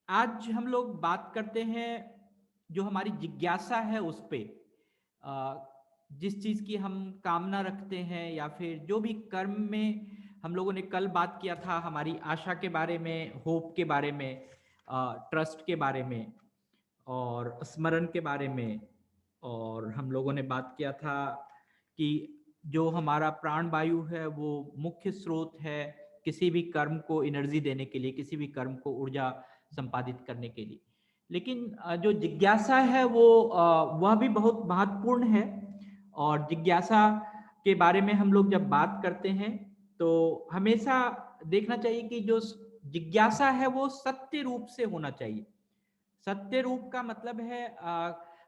आज हम लोग बात करते हैं जो हमारी जिज्ञासा है उस पे। जिस चीज़ की हम कामना रखते हैं या फिर जो भी कर्म में हम लोगों ने कल बात किया था हमारी आशा के बारे में, होप के बारे में, ट्रस्ट के बारे में और स्मरण के बारे में। और हम लोगों ने बात किया था कि जो हमारा प्राण वायु है वो मुख्य स्रोत है किसी भी कर्म को एनर्जी देने के लिए, किसी भी कर्म को ऊर्जा संपादित करने के लिए। लेकिन जो जिज्ञासा है वो वह भी बहुत महत्वपूर्ण है। और जिज्ञासा के बारे में हम लोग जब बात करते हैं तो हमेशा देखना चाहिए कि जो जिज्ञासा है वो सत्य रूप से होना चाहिए। सत्य रूप का मतलब है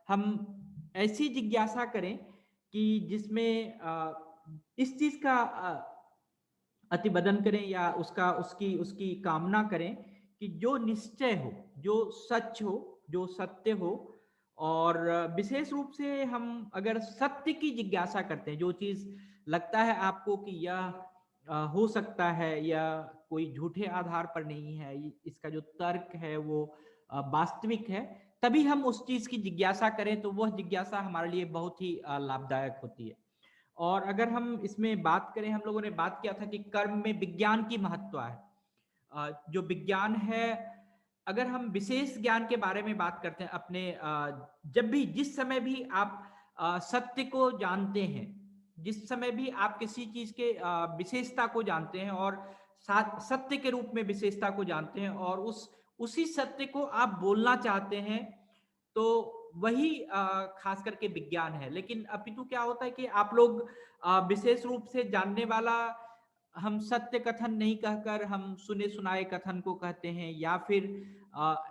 हम ऐसी जिज्ञासा करें कि जिसमें इस चीज का अतिबदन करें या उसका उसकी उसकी कामना करें कि जो निश्चय हो, जो सच हो, जो सत्य हो। और विशेष रूप से हम अगर सत्य की जिज्ञासा करते हैं, जो चीज लगता है आपको कि यह हो सकता है या कोई झूठे आधार पर नहीं है, इसका जो तर्क है वो वास्तविक है, तभी हम उस चीज की जिज्ञासा करें तो वह जिज्ञासा हमारे लिए बहुत ही लाभदायक होती है। और अगर हम इसमें बात करें, हम लोगों ने बात किया था कि कर्म में विज्ञान की महत्व है। जो विज्ञान है, अगर हम विशेष ज्ञान के बारे में बात करते हैं अपने जब भी जिस समय भी आप सत्य को जानते हैं, जिस समय भी आप किसी चीज के विशेषता को जानते हैं और सत्य के रूप में विशेषता को जानते हैं और उसी सत्य को आप बोलना चाहते हैं, तो वही खास करके विज्ञान है। लेकिन अपितु क्या होता है कि आप लोग विशेष रूप से जानने वाला, हम सत्य कथन नहीं कहकर हम सुने सुनाए कथन को कहते हैं, या फिर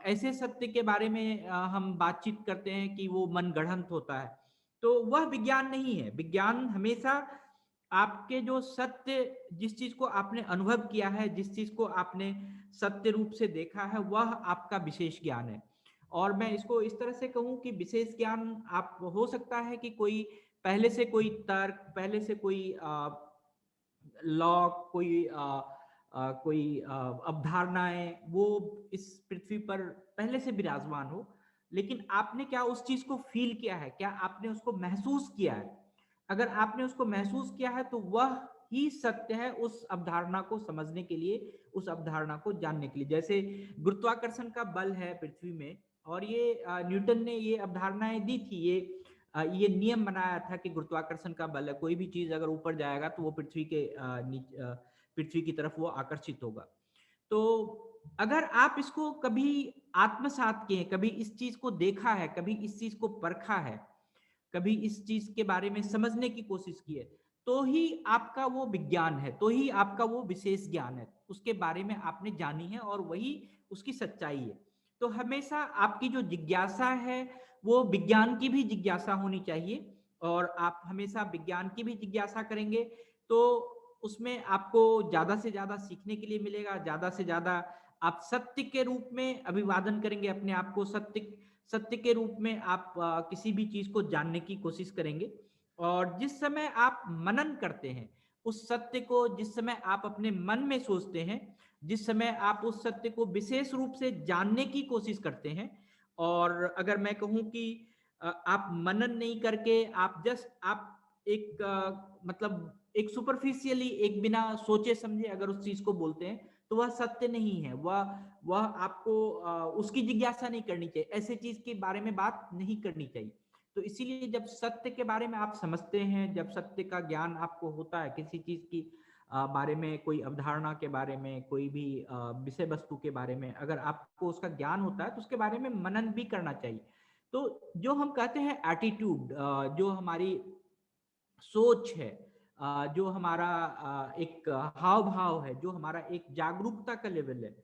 ऐसे सत्य के बारे में हम बातचीत करते हैं कि वो मनगढ़ंत होता है। तो वह विज्ञान नहीं है। विज्ञान हमेशा आपके जो सत्य, जिस चीज को आपने अनुभव किया है, जिस चीज को आपने सत्य रूप से देखा है, वह आपका विशेष ज्ञान है। और मैं इसको इस तरह से कहूं कि विशेष ज्ञान आप हो सकता है कि कोई पहले से कोई तर्क, पहले से कोई लॉ, कोई अवधारणाएं वो इस पृथ्वी पर पहले से विराजमान हो, लेकिन आपने क्या उस चीज को फील किया है, क्या आपने उसको महसूस किया है? अगर आपने उसको महसूस किया है तो वह ही सत्य है उस अवधारणा को समझने के लिए, उस अवधारणा को जानने के लिए। जैसे गुरुत्वाकर्षण का बल है पृथ्वी में, और ये न्यूटन ने ये अवधारणाएं दी थी, ये नियम बनाया था कि गुरुत्वाकर्षण का बल है, कोई भी चीज अगर ऊपर जाएगा तो वो पृथ्वी की तरफ वो आकर्षित होगा। तो अगर आप इसको कभी आत्मसात किए, कभी इस चीज को देखा है, कभी इस चीज को परखा है, कभी इस चीज के बारे में समझने की कोशिश की है, तो ही आपका वो विज्ञान है, तो ही आपका वो विशेष ज्ञान है, उसके बारे में आपने जानी है और वही उसकी सच्चाई है। तो हमेशा आपकी जो जिज्ञासा है वो विज्ञान की भी जिज्ञासा होनी चाहिए। और आप हमेशा विज्ञान की भी जिज्ञासा करेंगे तो उसमें आपको ज्यादा से ज्यादा सीखने के लिए मिलेगा, ज्यादा से ज्यादा आप सत्य के रूप में अभिवादन करेंगे अपने आप को, सत्य सत्य के रूप में आप किसी भी चीज को जानने की कोशिश करेंगे। और जिस समय आप मनन करते हैं उस सत्य को, जिस समय आप अपने मन में सोचते हैं, जिस समय आप उस सत्य को विशेष रूप से जानने की कोशिश करते हैं, और अगर मैं कहूं कि आप मनन नहीं करके आप जस्ट आप एक मतलब एक सुपरफिशियली, एक बिना सोचे समझे अगर उस चीज को बोलते हैं, तो वह सत्य नहीं है। वह आपको उसकी जिज्ञासा नहीं करनी चाहिए, ऐसे चीज के बारे में बात नहीं करनी चाहिए। तो इसीलिए जब सत्य के बारे में आप समझते हैं, जब सत्य का ज्ञान आपको होता है, किसी चीज की बारे में, कोई अवधारणा के बारे में, कोई भी विषय वस्तु के बारे में अगर आपको उसका ज्ञान होता है तो उसके बारे में मनन भी करना चाहिए। तो जो हम कहते हैं एटीट्यूड, जो हमारी सोच है, जो हमारा एक हाव भाव है, जो हमारा एक जागरूकता का लेवल है,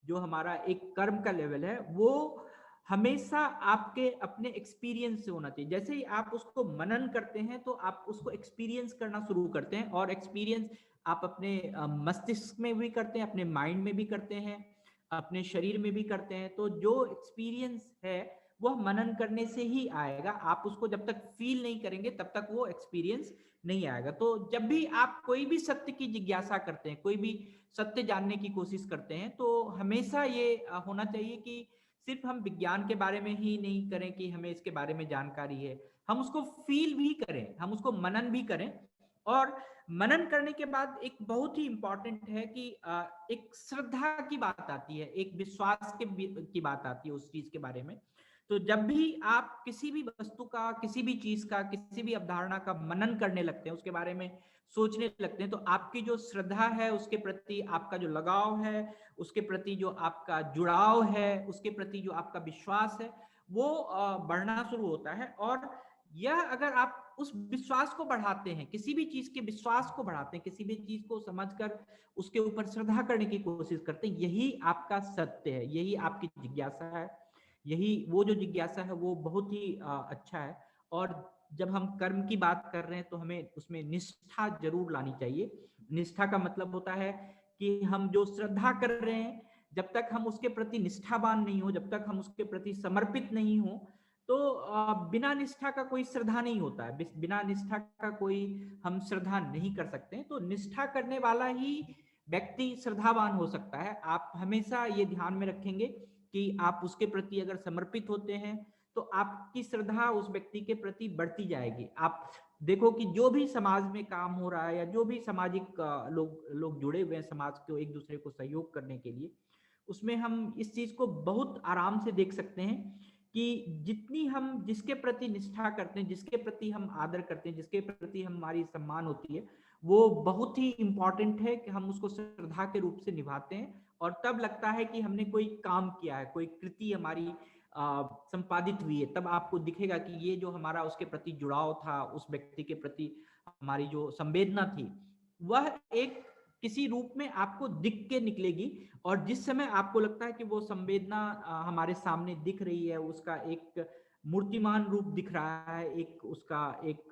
जो हमारा एक कर्म का लेवल है, वो हमेशा आपके अपने एक्सपीरियंस से होना चाहिए। जैसे ही आप उसको मनन करते हैं तो आप उसको एक्सपीरियंस करना शुरू करते हैं, और एक्सपीरियंस आप अपने मस्तिष्क में भी करते हैं, अपने माइंड में भी करते हैं, अपने शरीर में भी करते हैं। तो जो एक्सपीरियंस है वह मनन करने से ही आएगा। आप उसको जब तक फील नहीं करेंगे तब तक वो एक्सपीरियंस नहीं आएगा। तो जब भी आप कोई भी सत्य की जिज्ञासा करते हैं, कोई भी सत्य जानने की कोशिश करते हैं, तो हमेशा ये होना चाहिए कि सिर्फ हम विज्ञान के बारे में ही नहीं करें कि हमें इसके बारे में जानकारी है, हम उसको फील भी करें, हम उसको मनन भी करें। और मनन करने के बाद एक बहुत ही इंपॉर्टेंट है कि एक श्रद्धा की बात आती है, एक विश्वास की बात आती है उस चीज के बारे में। तो जब भी आप किसी भी वस्तु का, किसी भी चीज का, किसी भी अवधारणा का मनन करने लगते हैं, उसके बारे में सोचने लगते हैं, तो आपकी जो श्रद्धा है, उसके प्रति आपका जो लगाव है, उसके प्रति जो आपका जुड़ाव है, उसके प्रति जो आपका विश्वास है, वो बढ़ना शुरू होता है। और यह अगर आप उस विश्वास को बढ़ाते हैं, किसी भी चीज के विश्वास को बढ़ाते हैं, किसी भी चीज को समझकर उसके ऊपर श्रद्धा करने की कोशिश करते हैं, यही आपका सत्य है, यही आपकी जिज्ञासा है, यही वो जो जिज्ञासा है वो बहुत ही अच्छा है। और जब हम कर्म की बात कर रहे हैं तो हमें उसमें निष्ठा जरूर लानी चाहिए। निष्ठा का मतलब होता है कि हम जो श्रद्धा कर रहे हैं, जब तक हम उसके प्रति निष्ठावान नहीं हो, जब तक हम उसके प्रति समर्पित नहीं हो, तो बिना निष्ठा का कोई श्रद्धा नहीं होता है, बिना निष्ठा का कोई हम श्रद्धा नहीं कर सकते। तो निष्ठा करने वाला ही व्यक्ति श्रद्धावान हो सकता है। आप हमेशा ये ध्यान में रखेंगे कि आप उसके प्रति अगर समर्पित होते हैं तो आपकी श्रद्धा उस व्यक्ति के प्रति बढ़ती जाएगी। आप देखो कि जो भी समाज में काम हो रहा है या जो भी सामाजिक लोग जुड़े हुए हैं समाज को एक दूसरे को सहयोग करने के लिए, उसमें हम इस चीज को बहुत आराम से देख सकते हैं कि जितनी हम जिसके प्रति निष्ठा करते हैं, जिसके प्रति हम आदर करते हैं, जिसके प्रति हमारी सम्मान होती है, वो बहुत ही इंपॉर्टेंट है कि हम उसको श्रद्धा के रूप से निभाते हैं। और तब लगता है कि हमने कोई काम किया है, कोई कृति हमारी संपादित हुई है, तब आपको दिखेगा कि ये जो हमारा उसके प्रति जुड़ाव था, उस व्यक्ति के प्रति हमारी जो संवेदना थी, वह एक किसी रूप में आपको दिख के निकलेगी। और जिस समय आपको लगता है कि वो संवेदना हमारे सामने दिख रही है, उसका एक मूर्तिमान रूप दिख रहा है, एक उसका एक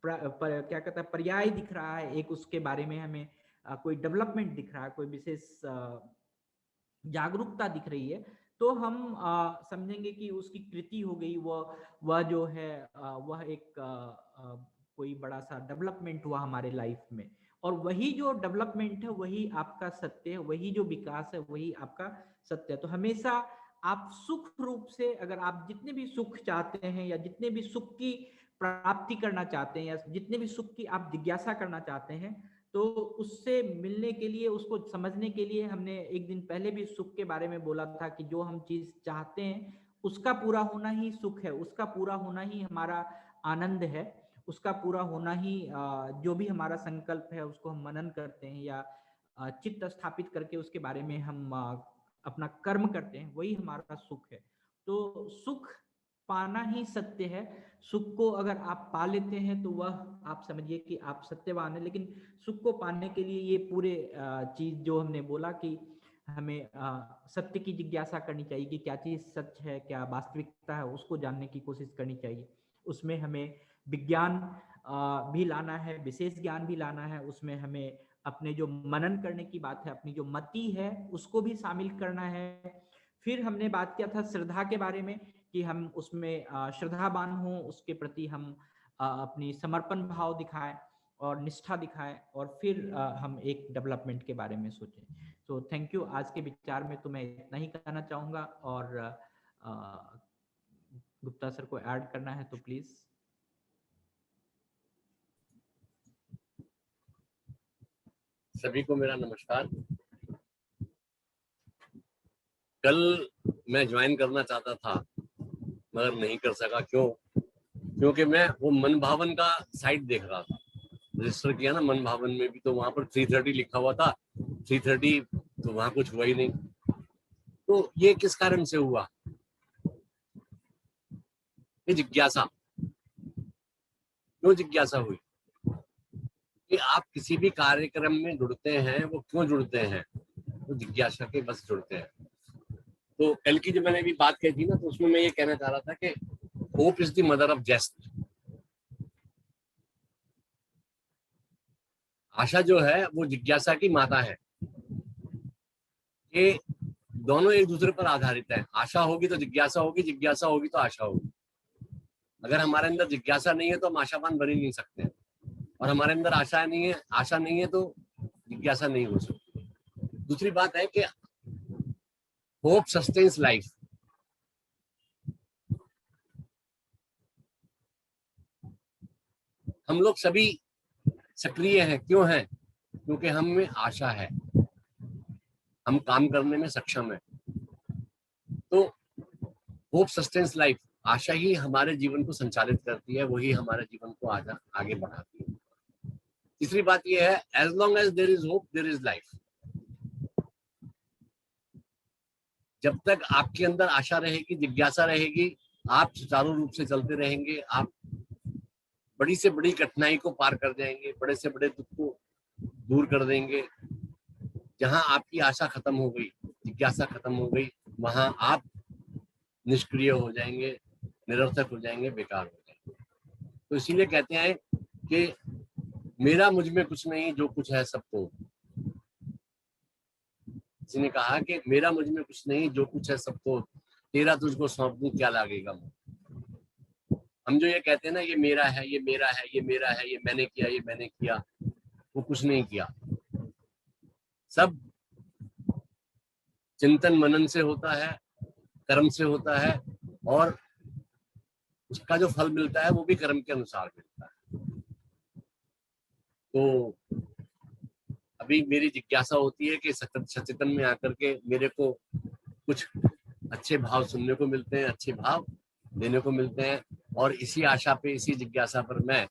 क्या कहता है पर्याय दिख रहा है, एक उसके बारे में हमें कोई डेवलपमेंट दिख रहा है, कोई विशेष जागरूकता दिख रही है, तो हम समझेंगे कि उसकी कृति हो गई, वह जो है वह एक कोई बड़ा सा डेवलपमेंट हुआ हमारे लाइफ में। और वही जो डेवलपमेंट है वही आपका सत्य है, वही जो विकास है वही आपका सत्य है। तो हमेशा आप सुख रूप से, अगर आप जितने भी सुख चाहते हैं या जितने भी सुख की प्राप्ति करना चाहते हैं या जितने भी सुख की आप जिज्ञासा करना चाहते हैं, तो उससे मिलने के लिए, उसको समझने के लिए, हमने एक दिन पहले भी सुख के बारे में बोला था कि जो हम चीज चाहते हैं उसका पूरा होना ही सुख है, उसका पूरा होना ही हमारा आनंद है, उसका पूरा होना ही जो भी हमारा संकल्प है उसको हम मनन करते हैं या चित्त स्थापित करके उसके बारे में हम अपना कर्म करते हैं, वही हमारा सुख है। तो सुख पाना ही सत्य है। सुख को अगर आप पा लेते हैं तो वह आप समझिए कि आप सत्यवान है। लेकिन सुख को पाने के लिए ये पूरे चीज जो हमने बोला कि हमें सत्य की जिज्ञासा करनी चाहिए कि क्या चीज सच है, क्या वास्तविकता है, उसको जानने की कोशिश करनी चाहिए। उसमें हमें विज्ञान भी लाना है, विशेष ज्ञान भी लाना है, उसमें हमें अपने जो मनन करने की बात है, अपनी जो मति है उसको भी शामिल करना है। फिर हमने बात किया था श्रद्धा के बारे में कि हम उसमें श्रद्धावान हों, उसके प्रति हम अपनी समर्पण भाव दिखाएं और निष्ठा दिखाएं, और फिर हम एक डेवलपमेंट के बारे में सोचें। तो थैंक यू। आज के विचार में तो मैं इतना ही कहना चाहूंगा, और गुप्ता सर को ऐड करना है तो प्लीज। सभी को मेरा नमस्कार। कल मैं ज्वाइन करना चाहता था मगर नहीं कर सका। क्योंकि मैं वो मन भावन का साइट देख रहा था, रजिस्टर किया ना मन भावन में भी, तो वहां पर 3:30 लिखा हुआ था, 3:30 तो वहां कुछ हुआ ही नहीं। तो ये किस कारण से हुआ? ये जिज्ञासा। क्यों जिज्ञासा हुई कि आप किसी भी कार्यक्रम में जुड़ते हैं, वो क्यों जुड़ते हैं? तो जिज्ञासा के बस जुड़ते हैं। तो कल की जो मैंने भी बात कही थी ना, तो उसमें मैं ये कहना चाह रहा था कि hope is the mother of zest. आशा जो है वो जिज्ञासा की माता है। ये दोनों एक दूसरे पर आधारित है। आशा होगी तो जिज्ञासा होगी, जिज्ञासा होगी तो आशा होगी। अगर हमारे अंदर जिज्ञासा नहीं है तो हम आशावान बन ही नहीं सकते। और हमारे अंदर आशा नहीं है तो जिज्ञासा नहीं हो सकती। दूसरी बात है कि होप सस्टेन्स लाइफ। हम लोग सभी सक्रिय हैं, क्यों हैं? क्योंकि हम में आशा है, हम काम करने में सक्षम है। तो होप सस्टेन्स लाइफ, आशा ही हमारे जीवन को संचालित करती है, वही हमारे जीवन को आगे बढ़ाती है। तीसरी बात यह है, as long as there is hope there is life. जब तक आपके अंदर आशा रहेगी, जिज्ञासा रहेगी, आप सुचारू रूप से चलते रहेंगे, आप बड़ी से बड़ी कठिनाई को पार कर जाएंगे, बड़े से बड़े दुख को दूर कर देंगे। जहां आपकी आशा खत्म हो गई, जिज्ञासा खत्म हो गई, वहां आप निष्क्रिय हो जाएंगे, निरर्थक हो जाएंगे, बेकार हो जाएंगे। तो इसीलिए कहते हैं कि मेरा मुझ में कुछ नहीं, जो कुछ है सब तो। किसी ने कहा कि मेरा मुझ में कुछ नहीं, जो कुछ है सब तो, तेरा तुझको सौंप दूं क्या लागेगा। हम जो ये कहते हैं ना, ये मेरा है, ये मेरा है, ये मेरा है, ये मैंने किया, ये मैंने किया, वो कुछ नहीं किया। सब चिंतन मनन से होता है, कर्म से होता है, और उसका जो फल मिलता है वो भी कर्म के अनुसार मिलता है। तो अभी मेरी जिज्ञासा होती है कि सचेतन में आकर के मेरे को कुछ अच्छे भाव सुनने को मिलते हैं, अच्छे भाव देने को मिलते हैं, और इसी आशा पे, इसी जिज्ञासा पर मैं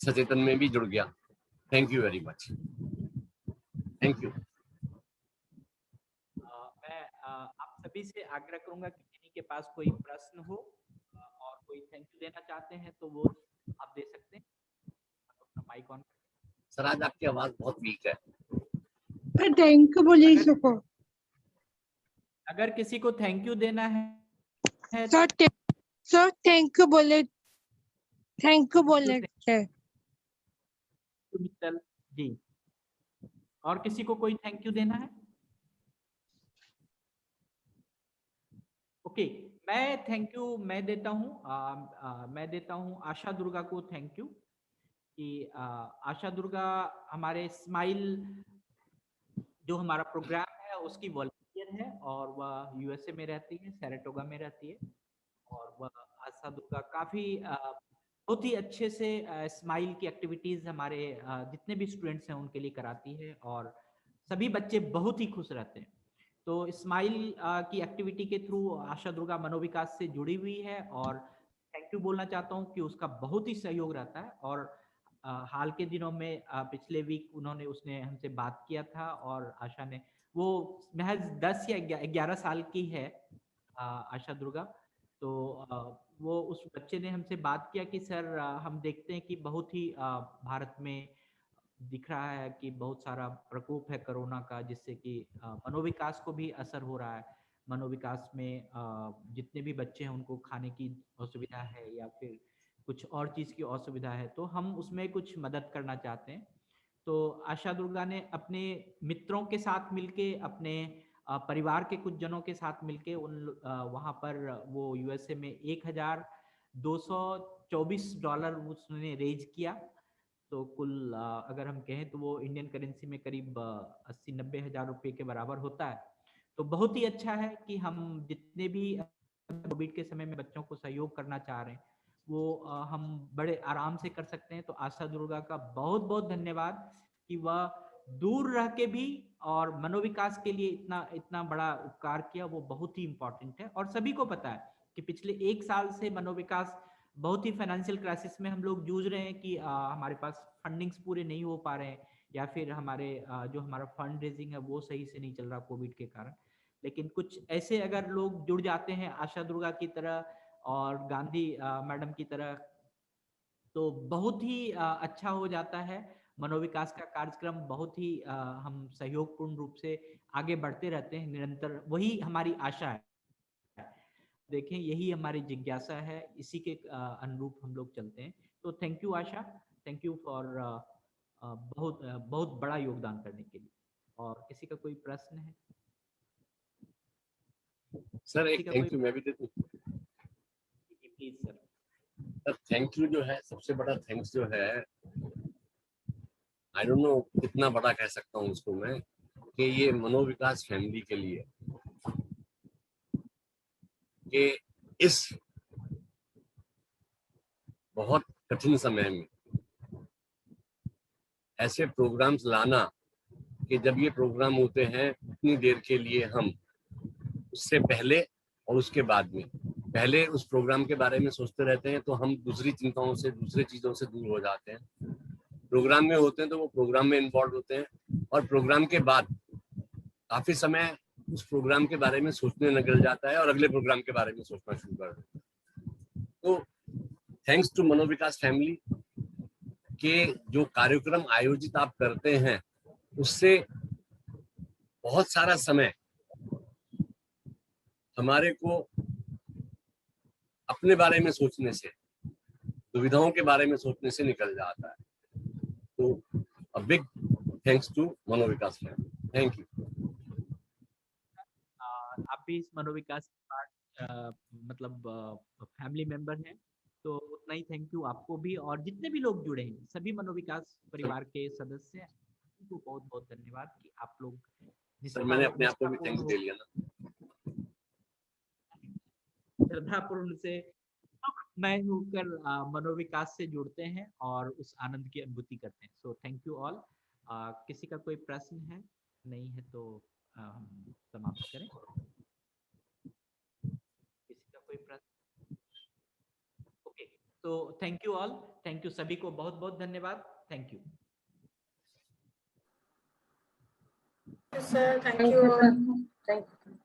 सचेतन में भी जुड़ गया। Thank you very much. Thank you. मैं आप सभी से आग्रह करूंगा कि किन्हीं के पास कोई प्रश्न हो और कोई थैंक यू देना चाहते हैं तो वो आप दे सकते हैं। अपना माइक ऑन। सर आज आपकी आवाज बहुत वीक है। थैंक यू बोले सको। अगर किसी को थैंक यू देना है सर थैंक यू बोले, थैंक यू बोले मित्तल जी। और किसी को कोई थैंक यू देना है? ओके, मैं थैंक यू मैं देता हूँ। मैं देता हूँ आशा दुर्गा को थैंक यू कि आशा दुर्गा हमारे स्माइल जो हमारा प्रोग्राम है उसकी वॉलंटियर है, और वह यूएसए में रहती है, सैराटोगा में रहती है। और वह आशा दुर्गा काफी बहुत ही अच्छे से स्माइल की एक्टिविटीज हमारे जितने भी स्टूडेंट्स हैं उनके लिए कराती है, और सभी बच्चे बहुत ही खुश रहते हैं। तो स्माइल की एक्टिविटी के थ्रू आशा दुर्गा मनोविकास से जुड़ी हुई है, और थैंक यू बोलना चाहता हूँ कि उसका बहुत ही सहयोग रहता है। और हाल के दिनों में पिछले वीक उसने हमसे बात किया था, और आशा ने, वो महज 10 या 11 साल की है आशा दुर्गा। तो वो उस बच्चे ने हमसे बात किया कि सर हम देखते हैं कि बहुत ही भारत में दिख रहा है कि बहुत सारा प्रकोप है कोरोना का, जिससे कि मनोविकास को भी असर हो रहा है। मनोविकास में जितने भी बच्चे हैं उनको खाने की असुविधा है या फिर कुछ और चीज़ की असुविधा है, तो हम उसमें कुछ मदद करना चाहते हैं। तो आशा दुर्गा ने अपने मित्रों के साथ मिलके, अपने परिवार के कुछ जनों के साथ मिलके वहाँ पर वो यूएसए में $1,224 उसने रेज किया। तो कुल अगर हम कहें तो वो इंडियन करेंसी में करीब 80-90 हजार रुपये के बराबर होता है। तो बहुत ही अच्छा है कि हम जितने भी कोविड के समय में बच्चों को सहयोग करना चाह रहे हैं वो हम बड़े आराम से कर सकते हैं। तो आशा दुर्गा का बहुत बहुत धन्यवाद कि वह दूर रह के भी और मनोविकास के लिए इतना इतना बड़ा उपकार किया, वो बहुत ही इम्पोर्टेंट है। और सभी को पता है कि पिछले 1 साल से मनोविकास बहुत ही फाइनेंशियल क्राइसिस में हम लोग जूझ रहे हैं कि हमारे पास फंडिंग्स पूरे नहीं हो पा रहे हैं, या फिर हमारे जो हमारा फंड रेजिंग है वो सही से नहीं चल रहा कोविड के कारण। लेकिन कुछ ऐसे अगर लोग जुड़ जाते हैं आशा दुर्गा की तरह और गांधी मैडम की तरह, तो बहुत ही अच्छा हो जाता है मनोविकास का कार्यक्रम। बहुत ही हम सहयोगपूर्ण रूप से आगे बढ़ते रहते हैं निरंतर, वही हमारी आशा है। देखें, यही हमारी जिज्ञासा है, इसी के अनुरूप हम लोग चलते हैं। तो thank you Asha, thank you for बहुत बड़ा योगदान करने के लिए। और किसी का कोई प्रश्न है? सर एक थैंक यू मैं भी दे दूं। Please sir. Sir thank you जो है, सबसे बड़ा थैंक्स जो है आई डोंट नो कितना बड़ा कह सकता हूँ उसको मैं, कि ये मनोविकास फैमिली के लिए कि इस बहुत कठिन समय में ऐसे प्रोग्राम्स लाना कि जब ये प्रोग्राम होते हैं उतनी देर के लिए हम उससे पहले और उसके बाद में, पहले उस प्रोग्राम के बारे में सोचते रहते हैं तो हम दूसरी चिंताओं से, दूसरी चीजों से दूर हो जाते हैं। प्रोग्राम में होते हैं तो वो प्रोग्राम में इन्वॉल्व होते हैं, और प्रोग्राम के बाद काफी समय उस प्रोग्राम के बारे में सोचने निकल जाता है और अगले प्रोग्राम के बारे में सोचना शुरू कर देते हैं। तो थैंक्स टू मनोविकास फैमिली के जो कार्यक्रम आयोजित आप करते हैं, उससे बहुत सारा समय हमारे को अपने बारे में सोचने से, दुविधाओं के बारे में सोचने से निकल जाता है। तो a big thanks to Manovikas family, thank you. आप भी इस मनोविकास पार्ट मतलब फैमिली मेंबर हैं, तो उतना ही थैंक यू आपको भी, और जितने भी लोग जुड़े हैं सभी मनोविकास परिवार के सदस्य हैं, उनको बहुत बहुत धन्यवाद कि आप लोग सर मैंने अपने आप को भी थैंक्स दे लिया ना। श्रद्धापूर्ण से सुखमय होकर मनोविकास से जुड़ते हैं और उस आनंद की अनुभूति करते हैं। So thank you all. किसी का कोई प्रश्न है? नहीं है तो हम समाप्त करें। किसी का कोई प्रश्न? ओके, तो thank you all, thank you सभी को, बहुत बहुत धन्यवाद, thank you sir. Thank you.